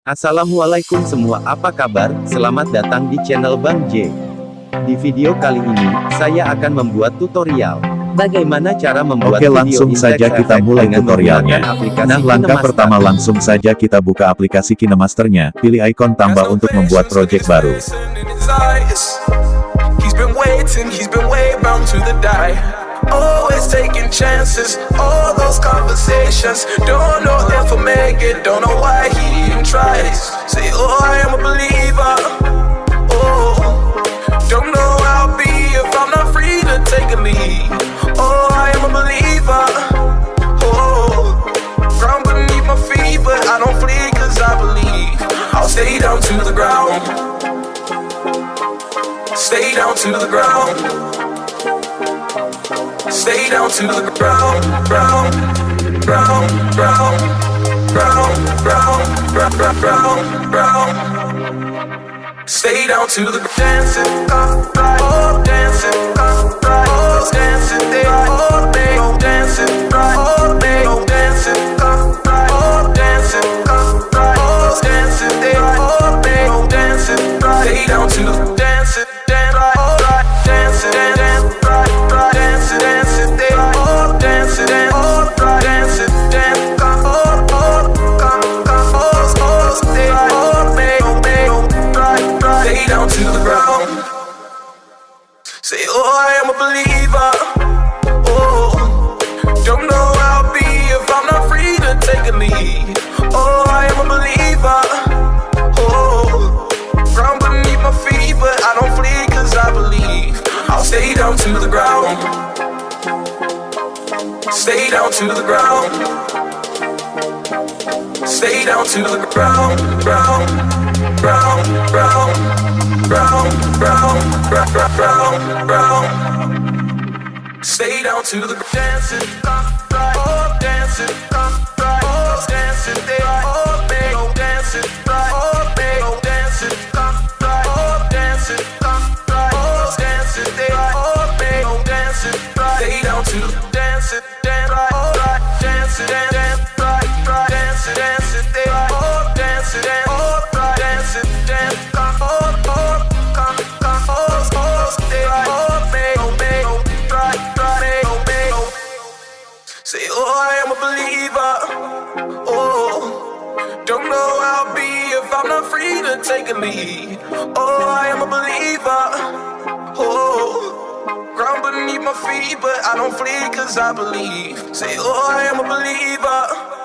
Assalamualaikum semua, apa kabar? Selamat datang di channel Bang J. Di video kali ini, saya akan membuat tutorial bagaimana cara membuat Oke, video langsung indeks saja kita efek mulai dengan tutorialnya. menggunakan aplikasi Nah, langkah kinemaster. pertama langsung saja kita buka aplikasi kinemasternya, pilih ikon tambah untuk membuat project baru. He's been way bound to the die. Always taking chances, all those conversations. Don't know if I'll make it, don't know why he even tries. Say, oh, I am a believer. Oh, don't know how I'll be if I'm not free to take a lead. Oh, I am a believer. Oh, ground beneath my feet, but I don't flee cause I believe. I'll stay down to the ground. Stay down to the ground. Stay down to the ground, ground, ground, ground, ground, ground, ground, ground, ground. Stay down to the dancing, oh dancing, oh dancing, oh dancing, oh dancing, oh dancing, oh dancing, oh dancing. Stay down to the dancing, dancing, dancing. Say, oh, I am a believer. Oh, don't know how I'll be if I'm not free to take a lead. Oh, I am a believer. Oh, ground beneath my feet, but I don't flee cause I believe. I'll stay down to the ground. Stay down to the ground. Stay down to the ground, ground, ground, ground, ground, ground, ground, ground, ground. Stay down to the dancing, oh dancing, oh dancing, oh dancing, oh dancing, oh dancing, oh dancing, oh dancing. Stay down to the dancing, dancing, dancing. Say, oh, I am a believer. Oh, don't know how I'll be if I'm not free to take a lead. Oh, I am a believer. Oh, ground beneath my feet, but I don't flee cause I believe. Say, oh, I am a believer.